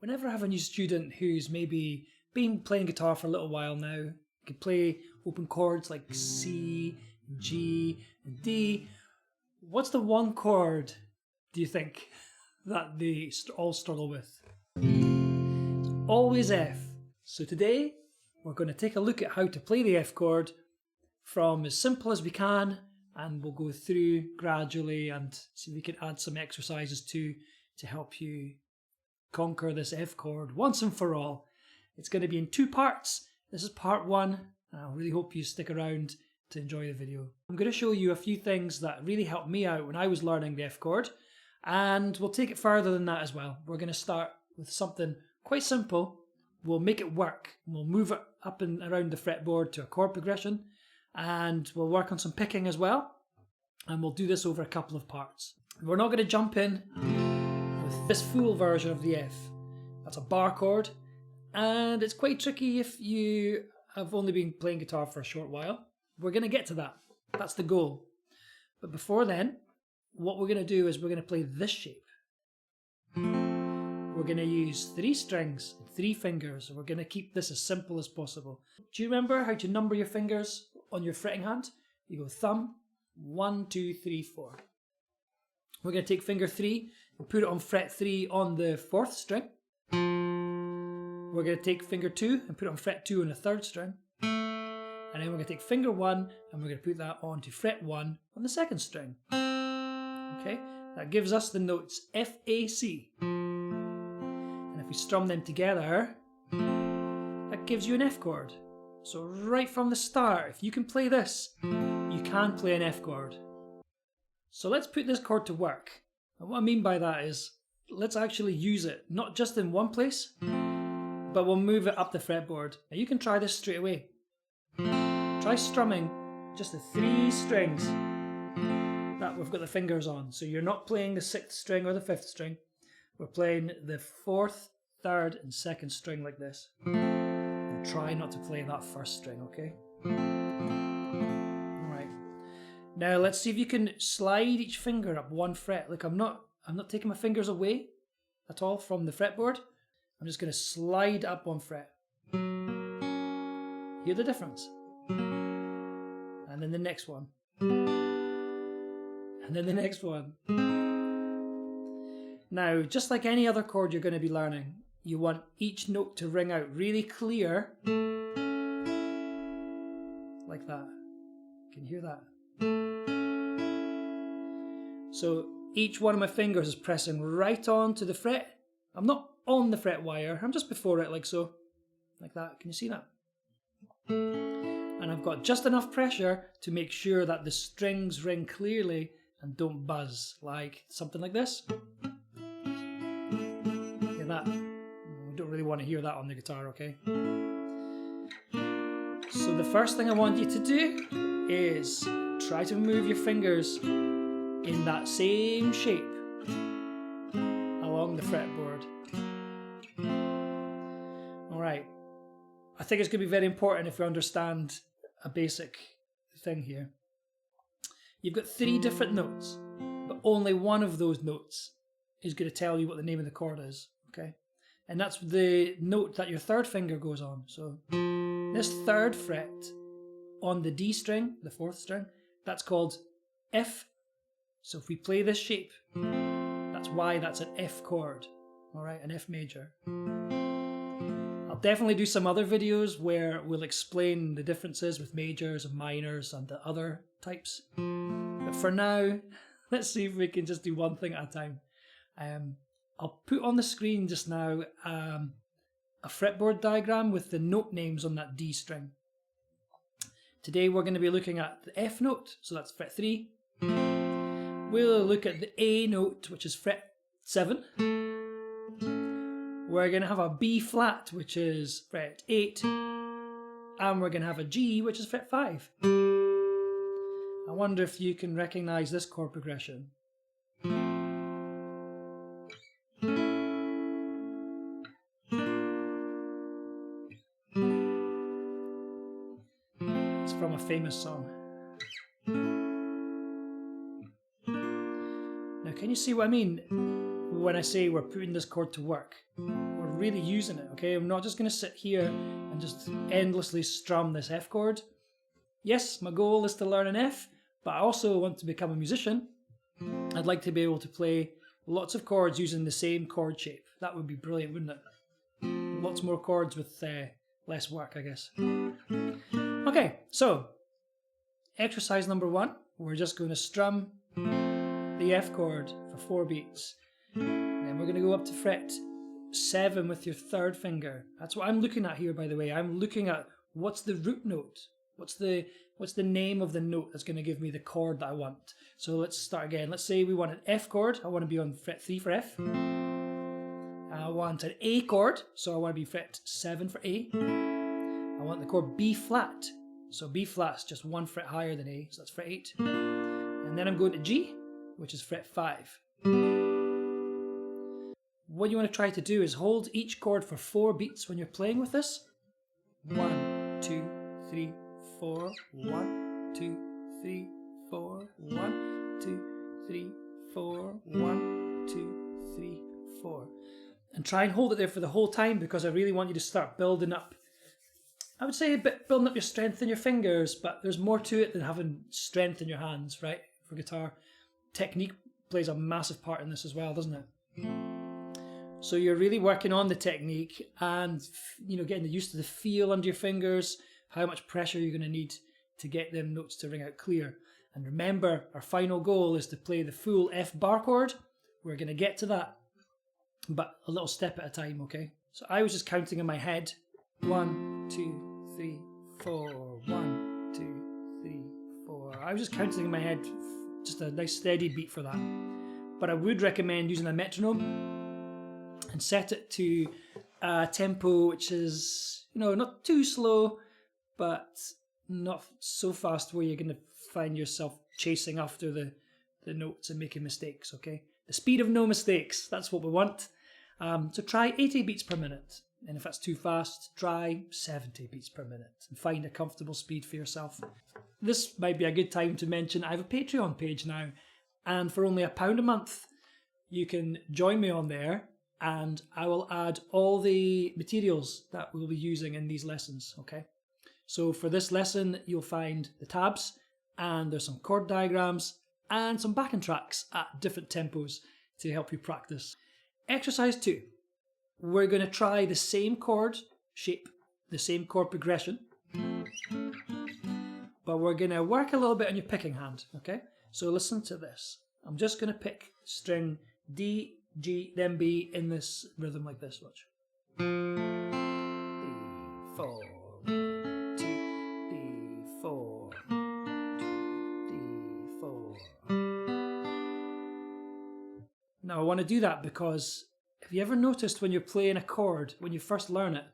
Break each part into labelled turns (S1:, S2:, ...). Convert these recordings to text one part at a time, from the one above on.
S1: whenever I have a new student who's maybe been playing guitar for a little while now, can play open chords like C, G, and D, what's the one chord, do you think, that they all struggle with? It's always F. So today, we're going to take a look at how to play the F chord from as simple as we can, and we'll go through gradually and see if we can add some exercises to help you conquer this F chord once and for all. It's going to be in two parts. This is part one, and I really hope you stick around to enjoy the video. I'm going to show you a few things that really helped me out when I was learning the F chord, and we'll take it further than that as well. We're going to start with something quite simple. We'll make it work. We'll move it up and around the fretboard to a chord progression, and we'll work on some picking as well, and we'll do this over a couple of parts. We're not going to jump in with this full version of the F. That's a bar chord, and it's quite tricky if you have only been playing guitar for a short while. We're going to get to that. That's the goal. But before then, what we're going to do is we're going to play this shape. We're going to use 3 strings and 3 fingers, and we're going to keep this as simple as possible. Do you remember how to number your fingers on your fretting hand? You go thumb, 1, 2, 3, 4. We're going to take finger 3 and put it on fret 3 on the 4th string. We're going to take finger 2 and put it on fret 2 on the 3rd string. And then we're going to take finger 1 and we're going to put that onto fret 1 on the 2nd string. Okay, that gives us the notes F, A, C. And if we strum them together, that gives you an F chord. So right from the start, if you can play this, you can play an F chord. So let's put this chord to work. And what I mean by that is, let's actually use it, not just in one place, but we'll move it up the fretboard. Now you can try this straight away. Try strumming just the 3 strings that we've got the fingers on. So you're not playing the 6th string or the 5th string. We're playing the 4th, 3rd and 2nd string like this. And try not to play that 1st string, okay? Alright. Now let's see if you can slide each finger up 1 fret. Look, I'm not taking my fingers away at all from the fretboard. I'm just going to slide up 1 fret. Hear the difference? And then the next one. And then the next one. Now, just like any other chord you're going to be learning, you want each note to ring out really clear. Like that. Can you hear that? So each one of my fingers is pressing right onto the fret. I'm not on the fret wire, I'm just before it, like so. Like that. Can you see that? And I've got just enough pressure to make sure that the strings ring clearly and don't buzz, like something like this. Hear that? We don't really want to hear that on the guitar, okay? So the first thing I want you to do is try to move your fingers in that same shape along the fretboard. Alright. I think it's going to be very important if we understand a basic thing here. You've got 3 different notes, but only one of those notes is going to tell you what the name of the chord is, okay? And that's the note that your 3rd finger goes on. So this 3rd fret on the D string, the 4th string, that's called F. So if we play this shape, that's why that's an F chord, alright, an F major. I'll definitely do some other videos where we'll explain the differences with majors and minors and the other types. But for now, let's see if we can just do one thing at a time. I'll put on the screen just now a fretboard diagram with the note names on that D string. Today we're going to be looking at the F note, so that's fret 3. We'll look at the A note, which is fret 7. We're going to have a B flat, which is fret 8, and we're going to have a G, which is fret 5. I wonder if you can recognise this chord progression. It's from a famous song. Now, can you see what I mean when I say we're putting this chord to work? We're really using it, okay? I'm not just going to sit here and just endlessly strum this F chord. Yes, my goal is to learn an F, but I also want to become a musician. I'd like to be able to play lots of chords using the same chord shape. That would be brilliant, wouldn't it? Lots more chords with less work, I guess. Okay, so exercise number 1, we're just going to strum the F chord for 4 beats. Then we're going to go up to fret 7 with your 3rd finger. That's what I'm looking at here, by the way. I'm looking at what's the root note. What's the name of the note that's going to give me the chord that I want. So let's start again. Let's say we want an F chord. I want to be on fret 3 for F. I want an A chord, so I want to be fret 7 for A. I want the chord B flat. So B flat's just 1 fret higher than A, so that's fret 8. And then I'm going to G, which is fret 5. What you want to try to do is hold each chord for 4 beats when you're playing with this. 1, 2, 3, 4, 1, 2, 3, 4, 1, 2, 3, 4, 1, 2, 3, 4. And try and hold it there for the whole time, because I really want you to start building up. I would say a bit building up your strength in your fingers, but there's more to it than having strength in your hands, right? For guitar, technique plays a massive part in this as well, doesn't it? So you're really working on the technique and, you know, getting used to the feel under your fingers, how much pressure you're going to need to get them notes to ring out clear. And remember, our final goal is to play the full F bar chord. We're going to get to that, but a little step at a time, okay? So I was just counting in my head. 1, 2, 3, 4, 1, 2, 3, 4. I was just counting in my head, just a nice steady beat for that. But I would recommend using a metronome and set it to a tempo which is, you know, not too slow, but not so fast where you're going to find yourself chasing after the notes and making mistakes, okay? The speed of no mistakes, that's what we want. So try 80 beats per minute. And if that's too fast, try 70 beats per minute and find a comfortable speed for yourself. This might be a good time to mention I have a Patreon page now, and for only £1 a month, you can join me on there, and I will add all the materials that we'll be using in these lessons, okay? So for this lesson, you'll find the tabs, and there's some chord diagrams and some backing tracks at different tempos to help you practice. Exercise 2. We're going to try the same chord shape, the same chord progression, but we're going to work a little bit on your picking hand, okay? So listen to this. I'm just going to pick string D, G, then B in this rhythm like this, watch. D, 4, 2, D, 4, 2, D, 4. Now I want to do that because have you ever noticed when you're playing a chord, when you first learn it,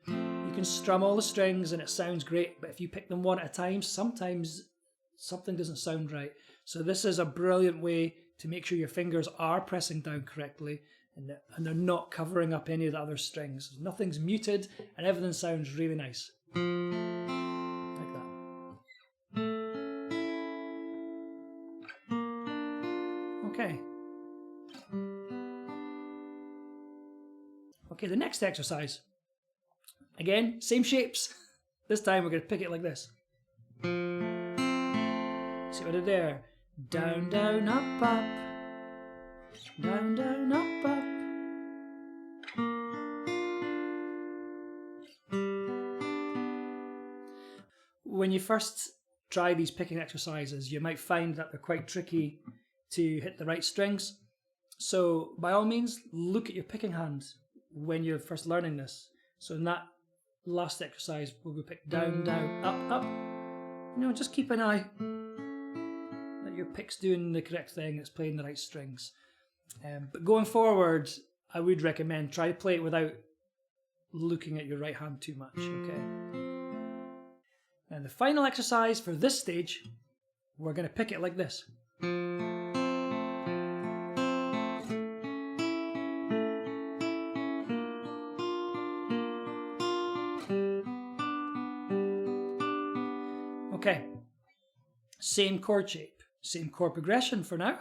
S1: you can strum all the strings and it sounds great, but if you pick them one at a time, sometimes something doesn't sound right. So this is a brilliant way to make sure your fingers are pressing down correctly and they're not covering up any of the other strings. Nothing's muted and everything sounds really nice. Like that. Okay. Okay, the next exercise. Again, same shapes. This time we're going to pick it like this. See what I did there? Down, down, up, up. Down, down, up, up. When you first try these picking exercises, you might find that they're quite tricky to hit the right strings. So by all means, look at your picking hand when you're first learning this. So in that last exercise, we'll pick down, down, up, up. You know, just keep an eye that your pick's doing the correct thing, it's playing the right strings. But going forward, I would recommend try to play it without looking at your right hand too much, okay? And the final exercise for this stage, we're going to pick it like this. Okay, same chord shape, same chord progression for now.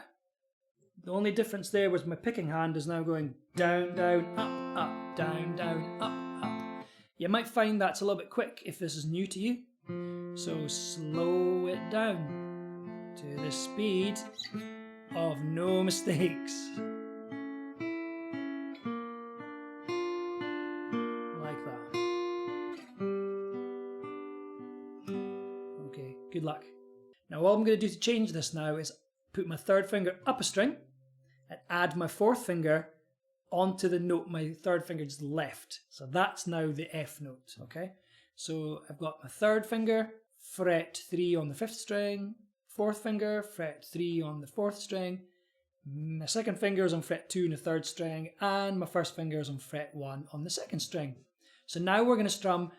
S1: The only difference there was my picking hand is now going down, down, up. up, down, down, up, up. You might find that's a little bit quick if this is new to you. So slow it down to the speed of no mistakes. Like that. Okay, good luck. Now all I'm going to do to change this now is put my third finger up a string and add my fourth finger onto the note my third finger just left. So that's now the F note, okay? So I've got my third finger, fret 3 on the 5th string, fourth finger, fret 3 on the 4th string, my second finger is on fret 2 on the 3rd string, and my first finger is on fret 1 on the 2nd string. So now we're going to strum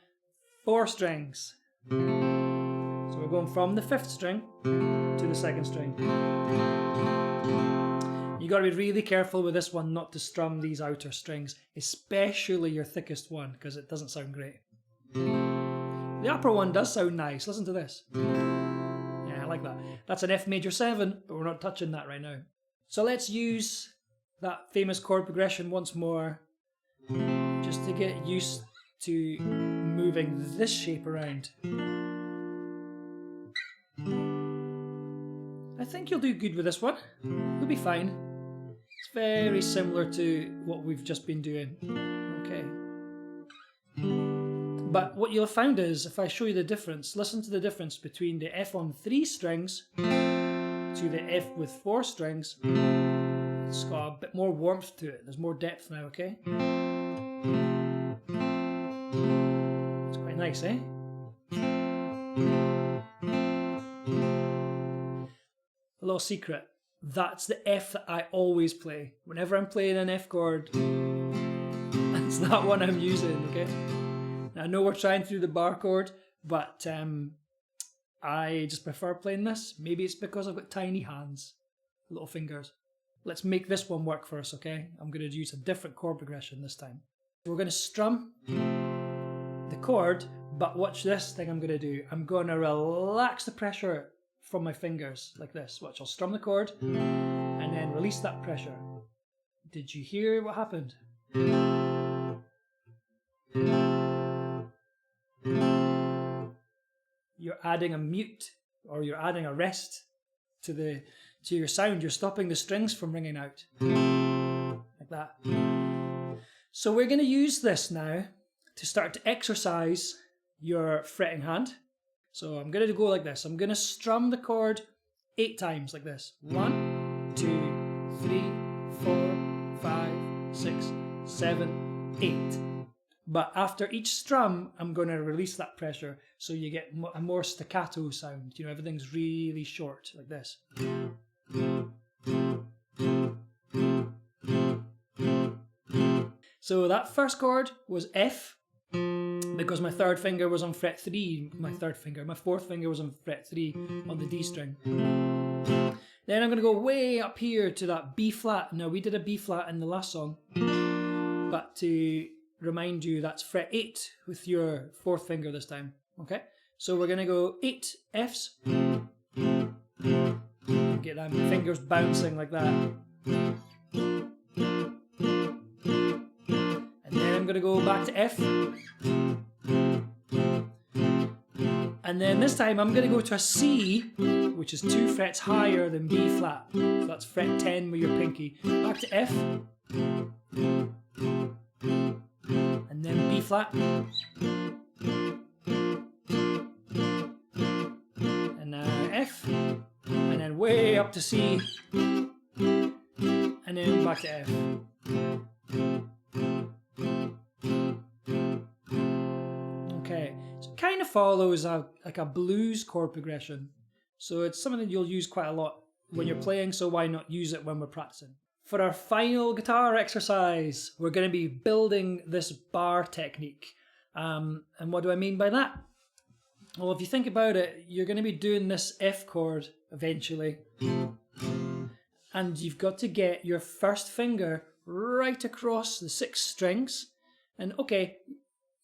S1: 4 strings. So we're going from the 5th string to the 2nd string. You got to be really careful with this one not to strum these outer strings, especially your thickest one, because it doesn't sound great. The upper one does sound nice. Listen to this. Yeah, I like that. That's an F major 7, but we're not touching that right now. So let's use that famous chord progression once more, just to get used to moving this shape around. I think you'll do good with this one. You'll be fine. It's very similar to what we've just been doing. Okay. But what you'll find is, if I show you the difference, listen to the difference between the F on 3 strings to the F with 4 strings. It's got a bit more warmth to it. There's more depth now, okay? It's quite nice, eh? A little secret. That's the F that I always play. Whenever I'm playing an F chord, that's that one I'm using, okay? Now, I know we're trying through the bar chord, but I just prefer playing this. Maybe it's because I've got tiny hands, little fingers. Let's make this one work for us, okay? I'm going to use a different chord progression this time. We're going to strum the chord, but watch this thing I'm going to do. I'm going to relax the pressure from my fingers like this. Watch, I'll strum the chord and then release that pressure. Did you hear what happened? You're adding a mute, or you're adding a rest to your sound. You're stopping the strings from ringing out. Like that. So we're going to use this now to start to exercise your fretting hand. So I'm going to go like this. I'm going to strum the chord 8 times like this. 1, 2, 3, 4, 5, 6, 7, 8. But after each strum, I'm going to release that pressure so you get a more staccato sound. You know, everything's really short like this. So that first chord was F, because my third finger was on fret 3. My fourth finger was on fret 3 on the D string. Then I'm going to go way up here to that B flat. Now, we did a B flat in the last song, but to remind you, that's fret 8 with your fourth finger this time. Okay, so we're going to go 8 Fs. Get them fingers bouncing like that. And then I'm going to go back to F. And then this time I'm going to go to a C, which is 2 frets higher than B flat. So that's fret 10 with your pinky. Back to F. And then B flat. And now F. And then way up to C. And then back to F. Okay, so it kind of follows like a blues chord progression. So it's something that you'll use quite a lot when you're playing, so why not use it when we're practicing? For our final guitar exercise, we're going to be building this bar technique. And what do I mean by that? Well, if you think about it, you're going to be doing this F chord eventually. And you've got to get your first finger right across the 6 strings. And okay,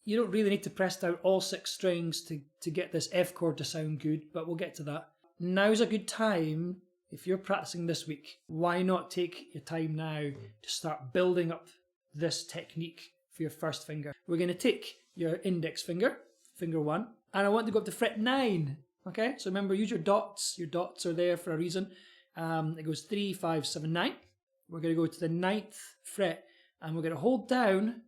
S1: you don't really need to press down all 6 strings to get this F chord to sound good, but we'll get to that. Now's a good time, if you're practicing this week, why not take your time now to start building up this technique for your first finger. We're going to take your index finger, finger 1, and I want to go up to fret 9. Okay, so remember, use your dots. Your dots are there for a reason. It goes 3, 5, 7, 9. We're going to go to the 9th fret, and we're going to hold down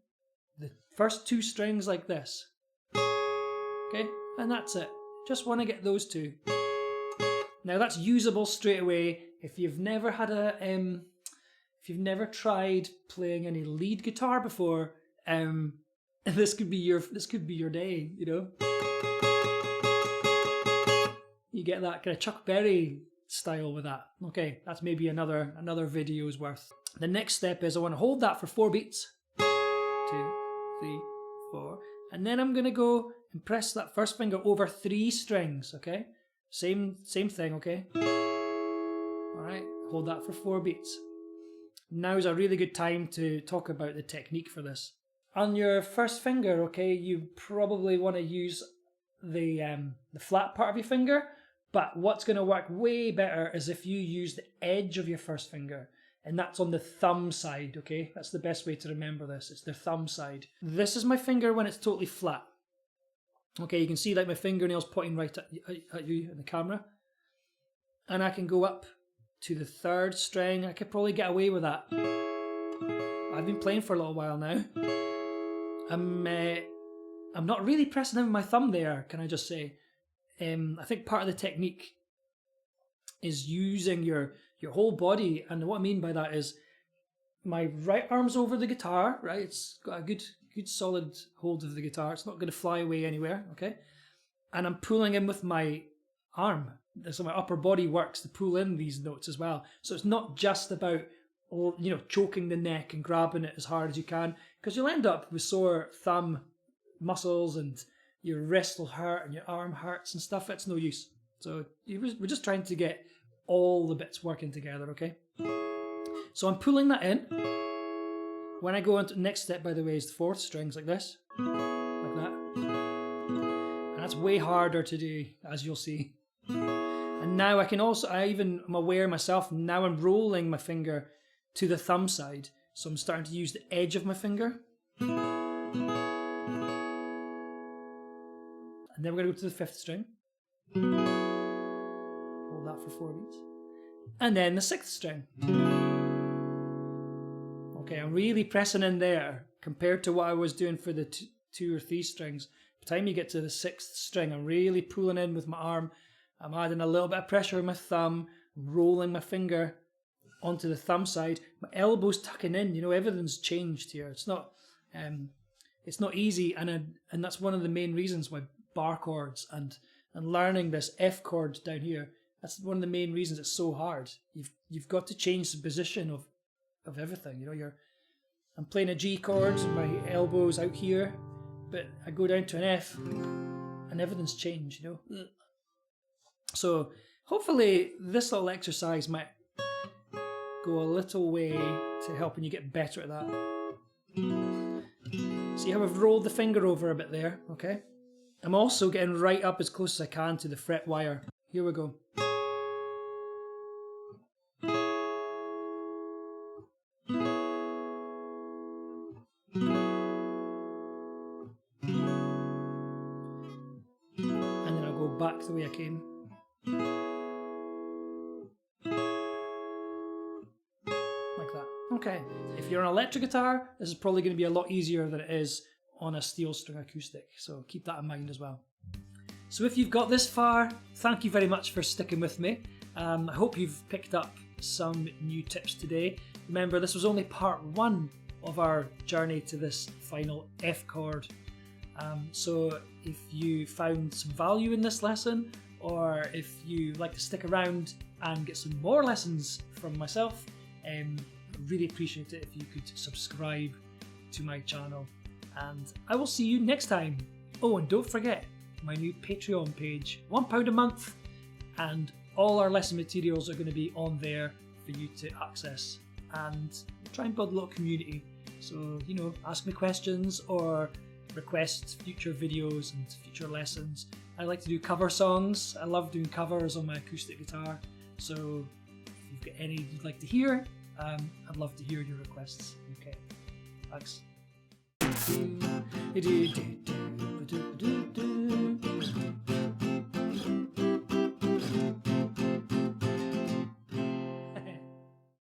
S1: the first 2 strings like this. Okay, and that's it. Just want to get those 2. Now that's usable straight away. If you've never had if you've never tried playing any lead guitar before, this could be your day. You know, you get that kind of Chuck Berry style with that. Okay, that's maybe another video's worth. The next step is I want to hold that for 4 beats. 2, 3, 4, and then I'm gonna go and press that first finger over 3 strings. Okay. Same thing, okay? Alright, hold that for 4 beats. Now's a really good time to talk about the technique for this. On your first finger, okay, you probably want to use the flat part of your finger, but what's going to work way better is if you use the edge of your first finger, and that's on the thumb side, okay? That's the best way to remember this, it's the thumb side. This is my finger when it's totally flat. Okay, you can see like my fingernails pointing right at you in the camera. And I can go up to the 3rd string. I could probably get away with that. I've been playing for a little while now. I'm not really pressing in with my thumb there, can I just say. I think part of the technique is using your whole body. And what I mean by that is my right arm's over the guitar, right? It's got a good solid hold of the guitar. It's not going to fly away anywhere, okay? And I'm pulling in with my arm. So my upper body works to pull in these notes as well. So it's not just about, choking the neck and grabbing it as hard as you can, because you'll end up with sore thumb muscles and your wrist will hurt and your arm hurts and stuff. It's no use. So we're just trying to get all the bits working together, okay? So I'm pulling that in. When I go into the next step, by the way, is the 4th strings like this, like that. And that's way harder to do, as you'll see. And now I even am aware myself, now I'm rolling my finger to the thumb side. So I'm starting to use the edge of my finger. And then we're going to go to the 5th string. Hold that for 4 beats. And then the 6th string. Okay, I'm really pressing in there compared to what I was doing for the 2 or 3 strings. By the time you get to the 6th string, I'm really pulling in with my arm. I'm adding a little bit of pressure with my thumb, rolling my finger onto the thumb side. My elbow's tucking in, everything's changed here. It's not easy, and that's one of the main reasons why bar chords and learning this F chord down here, that's one of the main reasons it's so hard. You've got to change the position of everything. I'm playing a G chord and my elbow's out here, but I go down to an F and everything's changed, So hopefully this little exercise might go a little way to helping you get better at that. See how I've rolled the finger over a bit there, okay? I'm also getting right up as close as I can to the fret wire. Here we go. And then I'll go back the way I came. Like that. Okay, if you're on an electric guitar, this is probably going to be a lot easier than it is on a steel string acoustic, so keep that in mind as well. So if you've got this far, thank you very much for sticking with me. I hope you've picked up some new tips today. Remember, this was only part 1 of our journey to this final F chord. So if you found some value in this lesson, or if you like to stick around and get some more lessons from myself, I'd really appreciate it if you could subscribe to my channel. And I will see you next time. Oh, and don't forget my new Patreon page, £1 a month, and all our lesson materials are going to be on there for you to access, and try and build a little community. So, ask me questions or request future videos and future lessons. I like to do cover songs. I love doing covers on my acoustic guitar. So if you've got any you'd like to hear, I'd love to hear your requests. Okay. Thanks.